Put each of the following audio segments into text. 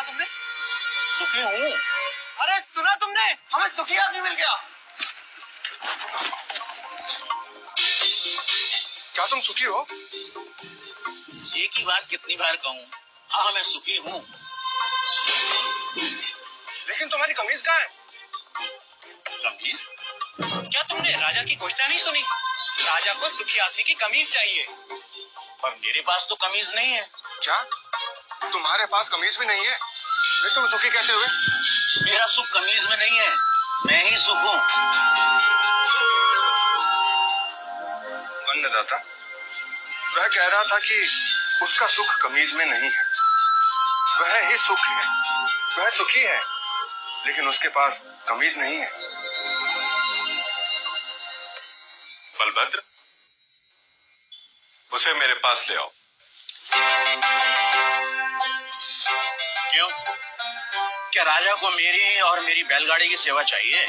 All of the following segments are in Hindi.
तुमने? सुखी हूँ। अरे सुना तुमने, हमें सुखी आदमी मिल गया। क्या तुम सुखी हो? एक ही बात कितनी बार कहूँ? हाँ मैं सुखी हूँ। लेकिन तुम्हारी कमीज कहाँ है? कमीज? क्या तुमने राजा की घोषणा नहीं सुनी? राजा को सुखी आदमी की कमीज चाहिए। पर मेरे पास तो कमीज नहीं है। क्या तुम्हारे पास कमीज भी नहीं है? फिर तुम सुखी कैसे हुए? मेरा सुख कमीज में नहीं है, मैं ही सुख हूँ। अन्नदाता, वह कह रहा था कि उसका सुख कमीज में नहीं है, वह ही सुख है, वह सुखी है, लेकिन उसके पास कमीज नहीं है। बलभद्र, उसे मेरे पास ले आओ। क्यों? क्या राजा को मेरी और मेरी बैलगाड़ी की सेवा चाहिए?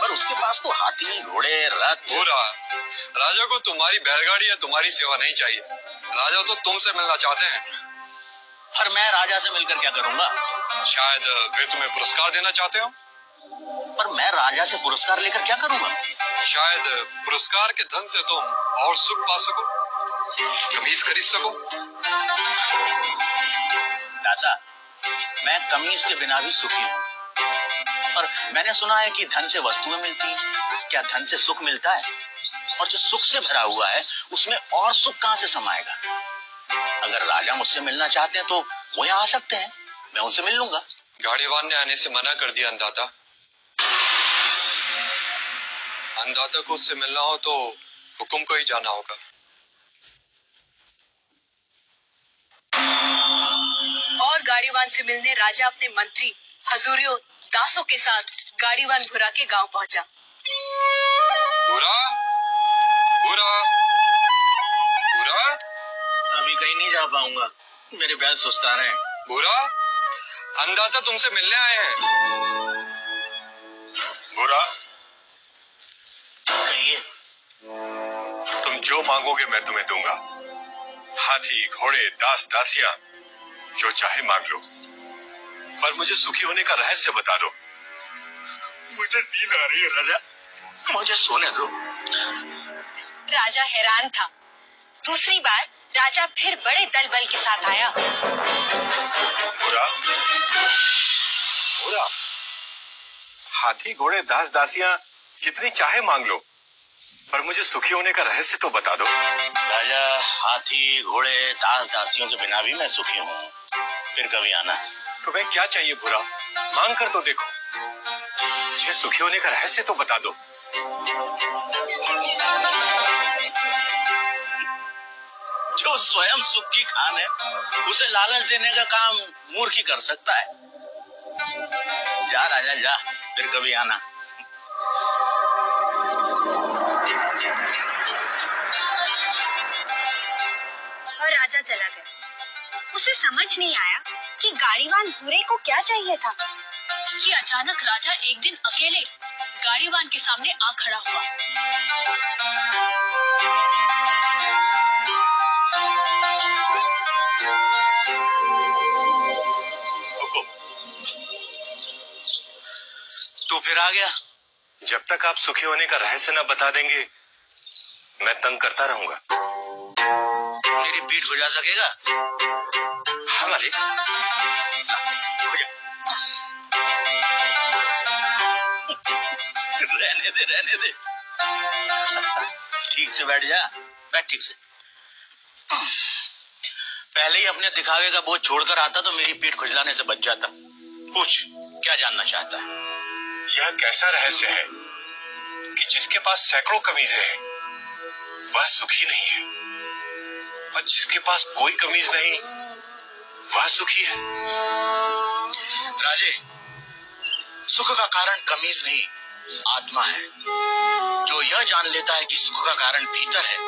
पर उसके पास तो हाथी, घोड़े, रथ। पूरा राजा को तुम्हारी बैलगाड़ी या तुम्हारी सेवा नहीं चाहिए। राजा तो तुमसे मिलना चाहते हैं। पर मैं राजा से मिलकर क्या करूंगा? शायद वे तुम्हें पुरस्कार देना चाहते हो। पर मैं राजा से पुरस्कार लेकर क्या करूंगा? शायद पुरस्कार के धन से तुम और सुख पा सको, कमीज खरीद सको। दादा, मैं कमीज के बिना भी सुखी हूँ। और मैंने सुना है कि धन से वस्तुएं मिलती हैं। क्या धन से सुख मिलता है? और जो सुख से भरा हुआ है उसमें और सुख कहाँ से समाएगा? अगर राजा मुझसे मिलना चाहते हैं तो वो यहाँ आ सकते हैं, मैं उनसे मिल लूंगा। गाड़ीवान ने आने से मना कर दिया अन्नदाता। अन्नदाता को उससे मिलना हो तो हुकुम को ही जाना होगा। और गाड़ीवान से मिलने राजा अपने मंत्री हजूरियों दासों के साथ गाड़ीवान भूरा के गांव पहुंचा। भूरा, भूरा, भूरा, अभी कहीं नहीं जा पाऊंगा, मेरे बैल सुस्ता रहे हैं। भूरा, अन्नदाता तुमसे मिलने आए हैं। भूरा, कहिए। तुम जो मांगोगे मैं तुम्हें दूंगा। हाथी, घोड़े, दास, दासियां, जो चाहे मांग लो, पर मुझे सुखी होने का रहस्य बता दो। मुझे नींद आ रही है राजा, मुझे सोने दो। राजा हैरान था। दूसरी बार राजा फिर बड़े दल बल के साथ आया। भूरा, भूरा, हाथी, घोड़े, दास, दासियां जितनी चाहे मांग लो, पर मुझे सुखी होने का रहस्य तो बता दो। राजा, हाथी, घोड़े, दास, दासियों के बिना भी मैं सुखी हूँ। फिर कभी आना। तुम्हें क्या चाहिए भूरा? मांग कर तो देखो। मुझे सुखी होने का रहस्य तो बता दो। जो स्वयं सुख की खान है, उसे लालच देने का काम मूर्ख ही कर सकता है। जा राजा जा, फिर कभी आना। और राजा चला गया। उसे समझ नहीं आया कि गाड़ीवान भूरे को क्या चाहिए था कि अचानक राजा एक दिन अकेले गाड़ीवान के सामने आ खड़ा हुआ। हुकुम। तू फिर आ गया? जब तक आप सुखी होने का रहस्य न बता देंगे, मैं तंग करता रहूंगा। मेरी पीठ खुजा सकेगा? हाँ मालिक। रहने दे। ठीक से बैठ जा, बैठ ठीक से। पहले ही अपने दिखावे का बोझ छोड़कर आता तो मेरी पीठ खुजलाने से बच जाता। पूछ, क्या जानना चाहता है? यह कैसा रहस्य है कि जिसके पास सैकड़ों कमीजें हैं, वह सुखी नहीं है, और जिसके पास कोई कमीज नहीं, वह सुखी है? राजे, सुख का कारण कमीज नहीं, आत्मा है। जो यह जान लेता है कि सुख का कारण भीतर है,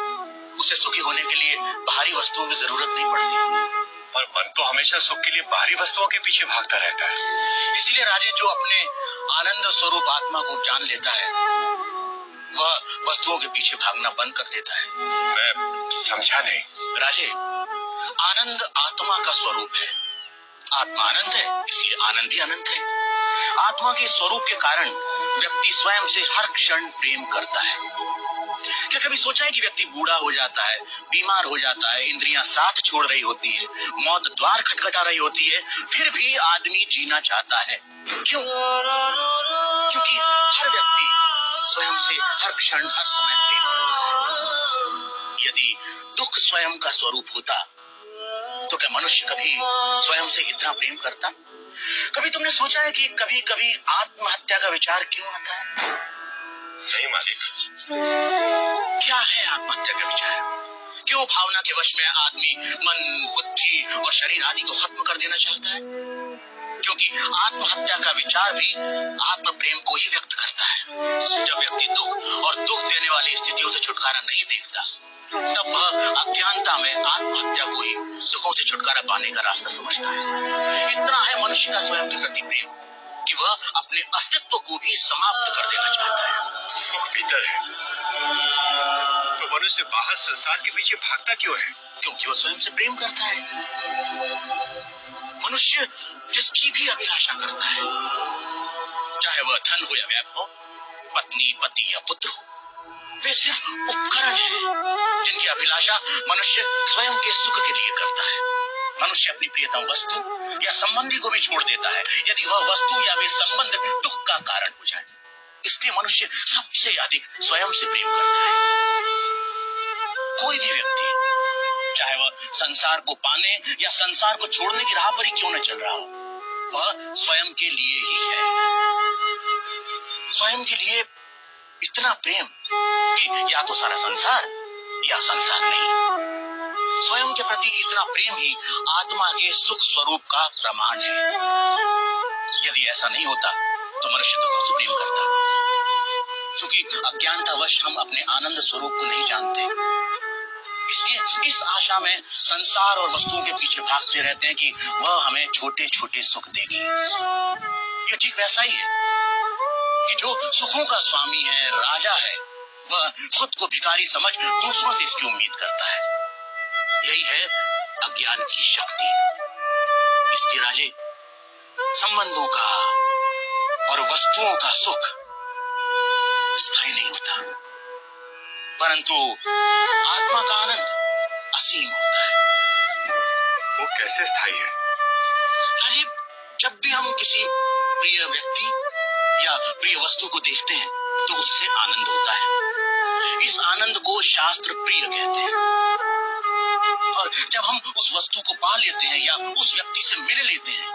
उसे सुखी होने के लिए बाहरी वस्तुओं की जरूरत नहीं पड़ती। पर मन तो हमेशा सुख के लिए बाहरी वस्तुओं के पीछे भागता रहता है। इसीलिए राजे, जो अपने आनंद स्वरूप आत्मा को जान लेता है, वह वस्तुओं के पीछे भागना बंद कर देता है। मैं समझा नहीं। राजे, आनंद आत्मा का स्वरूप है। आत्मा अनंत है, इसलिए आनंद भी अनंत है। आत्मा के स्वरूप के कारण व्यक्ति स्वयं से हर क्षण प्रेम करता है। क्या कभी सोचा है कि व्यक्ति बूढ़ा हो जाता है, बीमार हो जाता है, इंद्रियां साथ छोड़ रही होती है, मौत द्वार खटखटा रही होती है, फिर भी आदमी जीना चाहता है? क्यों? क्योंकि हर व्यक्ति स्वयं से हर क्षण हर समय प्रेम करता है। यदि दुख स्वयं का स्वरूप होता तो क्या मनुष्य कभी स्वयं से इतना प्रेम करता? कभी तुमने सोचा है कि कभी कभी आत्महत्या का विचार क्यों आता है? नहीं मालिक। क्या है आत्महत्या का विचार? क्यों भावना के वश में आदमी मन, बुद्धि और शरीर आदि को खत्म कर देना चाहता है? क्योंकि आत्महत्या का विचार भी आत्म प्रेम को ही व्यक्त करता है। जब व्यक्ति दुख और दुख देने वाली स्थितियों से छुटकारा नहीं देखता, तब वह अज्ञानता में आत्महत्या को ही दुखों से छुटकारा पाने का रास्ता समझता है। इतना है मनुष्य का स्वयं के प्रति प्रेम कि वह अपने अस्तित्व को भी समाप्त कर देना चाहता है। सुख भीतर है, तो मनुष्य बाहर संसार के पीछे भागता क्यों है? क्योंकि वह स्वयं से प्रेम करता है। मनुष्य जिसकी भी अभिलाषा करता है, चाहे वह धन हो या वैभव, पत्नी, पति या पुत्र हो, वे सिर्फ उपकरण हैं जिनकी अभिलाषा मनुष्य स्वयं के सुख के लिए करता है। मनुष्य अपनी प्रियतम वस्तु या संबंधी को भी छोड़ देता है यदि वह वस्तु या वे संबंध दुख का कारण हो जाए। इसलिए मनुष्य सबसे अधिक स्वयं से प्रेम करता है। कोई भी व्यक्ति, चाहे वह संसार को पाने या संसार को छोड़ने की राह पर ही क्यों न चल रहा हो, वह स्वयं के लिए ही है। स्वयं के लिए इतना प्रेम कि या तो सारा संसार या संसार नहीं। स्वयं के प्रति इतना प्रेम ही आत्मा के सुख स्वरूप का प्रमाण है। यदि ऐसा नहीं होता तो मनुष्य दुखों से प्रेम करता। क्योंकि अज्ञानतावश हम अपने आनंद स्वरूप को नहीं जानते, इसलिए इस आशा में संसार और वस्तुओं के पीछे भागते रहते हैं कि वह हमें छोटे छोटे सुख देगी। ये ठीक वैसा ही है कि जो सुखों का स्वामी है, राजा है, वह खुद को भिखारी समझ दूसरों से इसकी उम्मीद करता है। यही है अज्ञान की शक्ति। इसलिए राजे, संबंधों का और वस्तुओं का सुख स्थायी नहीं होता, परंतु आत्मा का आनंद असीम होता है। वो कैसे स्थायी है? राजे, जब भी हम किसी प्रिय व्यक्ति या प्रिय वस्तु को देखते हैं तो उससे आनंद होता है। इस आनंद को शास्त्र प्रिय कहते हैं। और जब हम उस वस्तु को पा लेते हैं या उस व्यक्ति से मिल लेते हैं,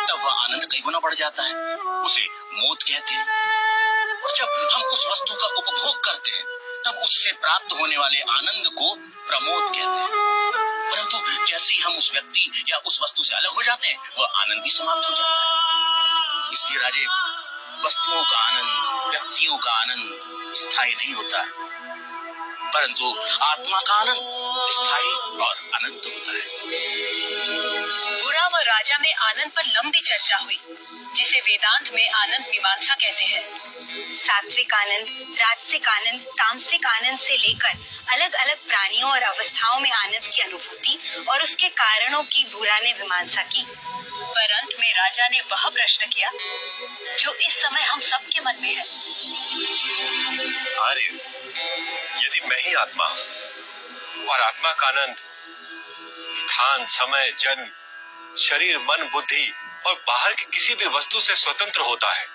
तब वह आनंद कई गुना बढ़ जाता है। उसे मोद कहते हैं। और जब हम उस वस्तु का उपभोग करते हैं, तब उससे प्राप्त होने वाले आनंद को प्रमोद कहते हैं। परंतु जैसे ही हम उस व्यक्ति या उस वस्तु से अलग हो जाते हैं, वह आनंद भी समाप्त हो जाता है। इसलिए राजे, वस्तुओं का आनंद, व्यक्तियों का आनंद स्थायी नहीं होता, परंतु आत्मा का आनंद स्थायी और अनंत होता है। बुरा व राजा में आनंद पर लंबी चर्चा हुई, जिसे वेदांत में आनंद मीमांसा कहते हैं। सात्विक आनंद, राजसिक आनंद, तामसिक आनंद से लेकर अलग अलग प्राणियों और अवस्थाओं में आनंद की अनुभूति और उसके कारणों की बुरा ने मीमांसा की। पर अंत में राजा ने वह प्रश्न किया जो इस समय हम सबके मन में है। आर्य, यदि मैं ही आत्मा हूं और आत्मा का आनंद स्थान, समय, जन्म, शरीर, मन, बुद्धि और बाहर की किसी भी वस्तु से स्वतंत्र होता है,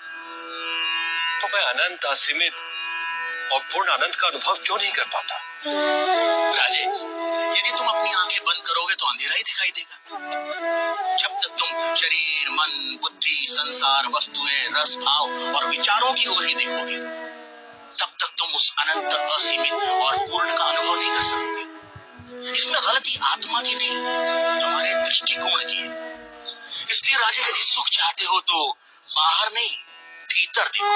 तो मैं अनंत, असीमित और पूर्ण आनंद का अनुभव क्यों नहीं कर पाता? राजे, यदि तुम अपनी आंखें बंद करोगे तो अंधेरा ही दिखाई देगा। जब तक तुम शरीर, मन, बुद्धि, संसार, वस्तुएं, रस, भाव और विचारों की ओर ही देखोगे, तब तक तुम उस अनंत, असीमित और पूर्ण का अनुभव नहीं कर सकोगे। इसमें गलती आत्मा की नहीं, हमारे दृष्टिकोण की है। इसलिए राजे, यदि सुख चाहते हो तो बाहर नहीं, भीतर देखो।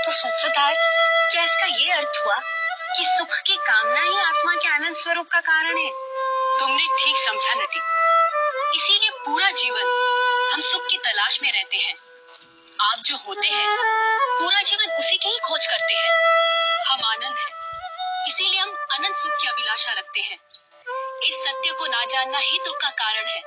तो सूत्रधार, क्या इसका ये अर्थ हुआ कि सुख की कामना ही आत्मा के आनंद स्वरूप का कारण है? तुमने ठीक समझा नटी। इसीलिए पूरा जीवन हम सुख की तलाश में रहते हैं। आप जो होते हैं, पूरा जीवन उसी की ही खोज करते हैं। हम आनंद हैं, इसीलिए हम अनंत सुख की अभिलाषा रखते हैं। इस सत्य को ना जानना ही दुख का कारण है।